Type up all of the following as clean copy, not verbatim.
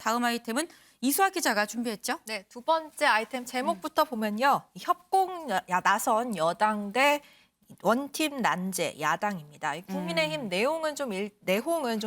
다음 아이템은 이수아 기자가 준비했죠? 네, 두 번째 아이템 제목부터 보면요. 협공 나선 여당 대 원팀 난제 야당입니다. 이 국민의힘 내용은 좀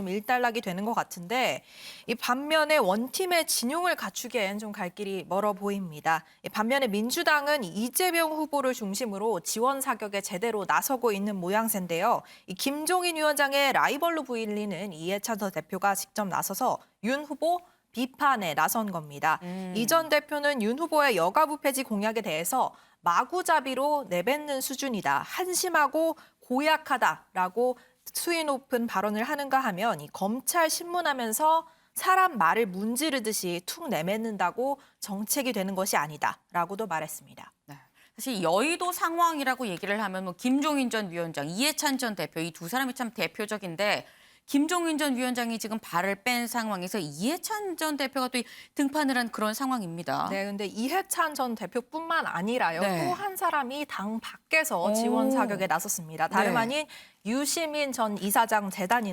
일단락이 되는 것 같은데 이 반면에 원팀의 진용을 갖추기엔 좀 갈 길이 멀어 보입니다. 이 반면에 민주당은 이재명 후보를 중심으로 지원 사격에 제대로 나서고 있는 모양새인데요. 이 김종인 위원장의 라이벌로 불리는 이해찬 전 대표가 직접 나서서 윤 후보 비판에 나선 겁니다. 이 전 대표는 윤 후보의 여가부 폐지 공약에 대해서 마구잡이로 내뱉는 수준이다. 한심하고 고약하다라고 수위 높은 발언을 하는가 하면 이 검찰 신문하면서 사람 말을 문지르듯이 툭 내뱉는다고 정책이 되는 것이 아니다라고도 말했습니다. 네. 사실 여의도 상황이라고 얘기를 하면 뭐 김종인 전 위원장, 이해찬 전 대표 이 두 사람이 참 대표적인데 김종인 전 위원장이 지금 발을 뺀 상황에서 이해찬 전 대표가 또 등판을 한 그런 상황입니다. 네, 근데 이해찬 전 대표뿐만 아니라요. 네. 또 한 사람이 당 밖에서 지원 사격에 나섰습니다. 다름 네. 아닌 유시민 전 이사장 재단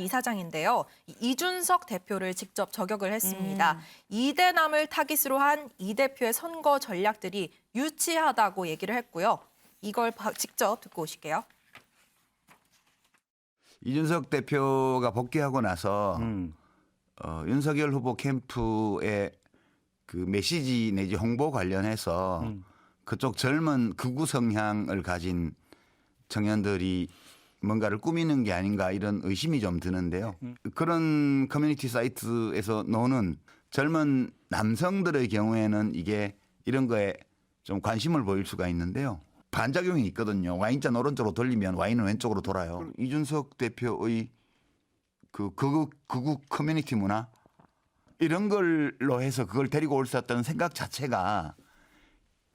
이사장인데요. 이준석 대표를 직접 저격을 했습니다. 이대남을 타깃으로 한 이 대표의 선거 전략들이 유치하다고 얘기를 했고요. 이걸 직접 듣고 오실게요. 이준석 대표가 복귀하고 나서 윤석열 후보 캠프의 그 메시지 내지 홍보 관련해서 그쪽 젊은 극우 성향을 가진 청년들이 뭔가를 꾸미는 게 아닌가 이런 의심이 좀 드는데요. 그런 커뮤니티 사이트에서 노는 젊은 남성들의 경우에는 이게 이런 거에 좀 관심을 보일 수가 있는데요. 반작용이 있거든요. 와인잔 오른쪽으로 돌리면 와인은 왼쪽으로 돌아요. 이준석 대표의 그 극우 커뮤니티 문화 이런 걸로 해서 그걸 데리고 올 수 있다는 생각 자체가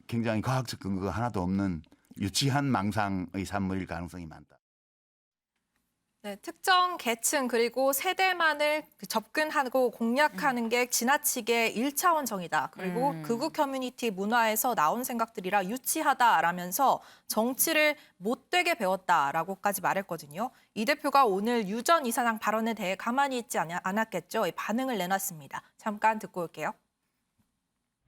굉장히 과학적 근거가 하나도 없는 유치한 망상의 산물일 가능성이 많다. 네, 특정 계층 그리고 세대만을 접근하고 공략하는 게 지나치게 1차원적이다. 그리고 극우 커뮤니티 문화에서 나온 생각들이라 유치하다라면서 정치를 못되게 배웠다라고까지 말했거든요. 이 대표가 오늘 유 전 이사장 발언에 대해 가만히 있지 않았겠죠. 반응을 내놨습니다. 잠깐 듣고 올게요.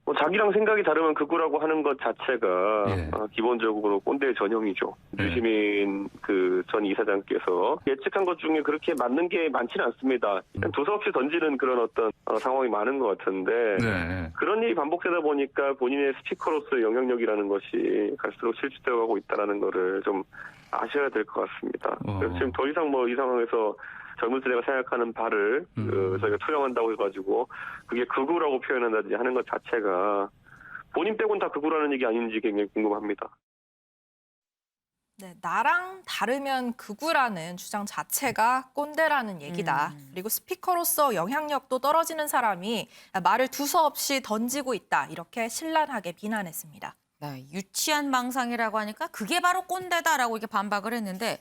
뭐 자기랑 생각이 다르면 극우라고 하는 것 자체가 예. 기본적으로 꼰대 전형이죠. 예. 유시민 그 전 이사장께서 예측한 것 중에 그렇게 맞는 게 많지는 않습니다. 그냥 두서없이 던지는 그런 어떤 상황이 많은 것 같은데 네. 그런 일이 반복되다 보니까 본인의 스피커로서의 영향력이라는 것이 갈수록 실추되어가고 있다는 거를 좀 아셔야 될 것 같습니다. 그래서 지금 더 이상 뭐 이 상황에서 젊은 세대가 생각하는 바를 저희가 투영한다고 해가지고 그게 극우라고 표현한다든지 하는 것 자체가 본인 빼곤 다 극우라는 얘기 아닌지 굉장히 궁금합니다. 네, 나랑 다르면 극우라는 주장 자체가 꼰대라는 얘기다. 그리고 스피커로서 영향력도 떨어지는 사람이 말을 두서없이 던지고 있다. 이렇게 신랄하게 비난했습니다. 네, 유치한 망상이라고 하니까 그게 바로 꼰대다라고 이렇게 반박을 했는데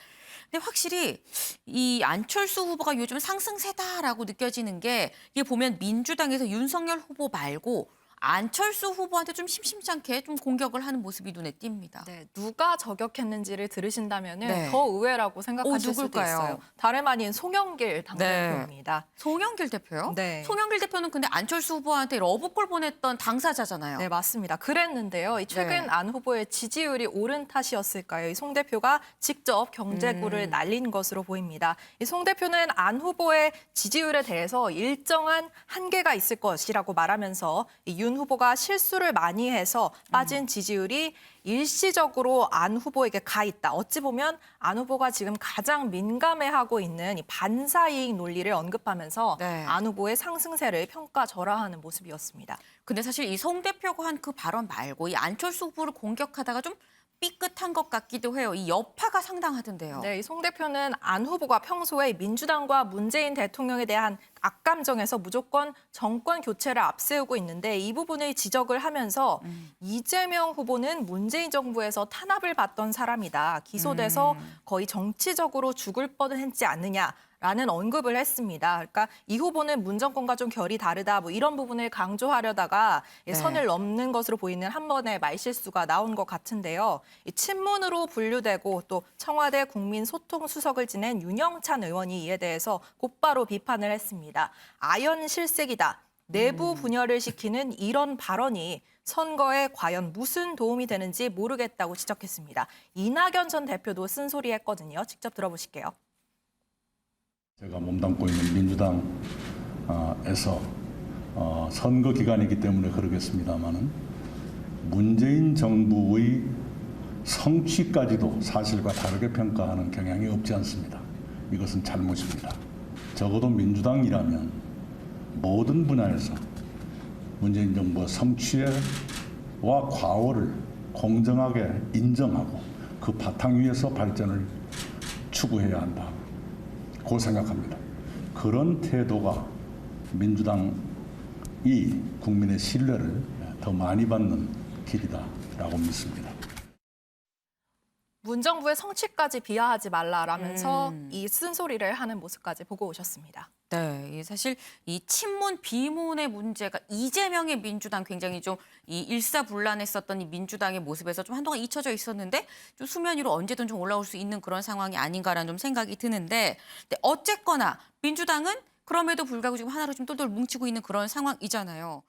근데 확실히 이 안철수 후보가 요즘 상승세다라고 느껴지는 게 이게 보면 민주당에서 윤석열 후보 말고 안철수 후보한테 좀 심심찮게 좀 공격을 하는 모습이 눈에 띕니다. 네, 누가 저격했는지를 들으신다면 네. 더 의외라고 생각하실 수도 누굴까요? 있어요. 다름 아닌 송영길 당대표입니다. 송영길 대표요? 네. 송영길 대표는 근데 안철수 후보한테 러브콜 보냈던 당사자잖아요. 네, 맞습니다. 그랬는데요. 이 최근 네. 안 후보의 지지율이 오른 탓이었을까요? 이 송 대표가 직접 경제구를 날린 것으로 보입니다. 이 송 대표는 안 후보의 지지율에 대해서 일정한 한계가 있을 것이라고 말하면서 윤 후보가 실수를 많이 해서 빠진 지지율이 일시적으로 안 후보에게 가 있다. 어찌 보면 안 후보가 지금 가장 민감해하고 있는 이 반사이익 논리를 언급하면서 네. 안 후보의 상승세를 평가절하하는 모습이었습니다. 근데 사실 이 송 대표가 한 그 발언 말고 이 안철수 후보를 공격하다가 좀 삐끗한 것 같기도 해요. 이 여파가 상당하던데요. 네, 이 송 대표는 안 후보가 평소에 민주당과 문재인 대통령에 대한 악감정에서 무조건 정권 교체를 앞세우고 있는데 이 부분을 지적을 하면서 이재명 후보는 문재인 정부에서 탄압을 받던 사람이다. 기소돼서 거의 정치적으로 죽을 뻔했지 않느냐. 라는 언급을 했습니다. 그러니까 이 후보는 문정권과 좀 결이 다르다 뭐 이런 부분을 강조하려다가 네. 선을 넘는 것으로 보이는 한 번의 말실수가 나온 것 같은데요. 이 친문으로 분류되고 또 청와대 국민소통수석을 지낸 윤영찬 의원이 이에 대해서 곧바로 비판을 했습니다. 아연실색이다. 내부 분열을 시키는 이런 발언이 선거에 과연 무슨 도움이 되는지 모르겠다고 지적했습니다. 이낙연 전 대표도 쓴소리했거든요. 직접 들어보실게요. 제가 몸담고 있는 민주당에서 선거 기간이기 때문에 그러겠습니다마는 문재인 정부의 성취까지도 사실과 다르게 평가하는 경향이 없지 않습니다. 이것은 잘못입니다. 적어도 민주당이라면 모든 분야에서 문재인 정부의 성취와 과오를 공정하게 인정하고 그 바탕 위에서 발전을 추구해야 한다. 고 생각합니다. 그런 태도가 민주당이 국민의 신뢰를 더 많이 받는 길이다라고 믿습니다. 문정부의 성취까지 비하하지 말라라면서 이 쓴소리를 하는 모습까지 보고 오셨습니다. 네, 사실 이 친문 비문의 문제가 이재명의 민주당 굉장히 좀 이 일사불란했었던 이 민주당의 모습에서 좀 한동안 잊혀져 있었는데 좀 수면 위로 언제든 좀 올라올 수 있는 그런 상황이 아닌가라는 좀 생각이 드는데 근데 어쨌거나 민주당은 그럼에도 불구하고 지금 하나로 좀 똘똘 뭉치고 있는 그런 상황이잖아요.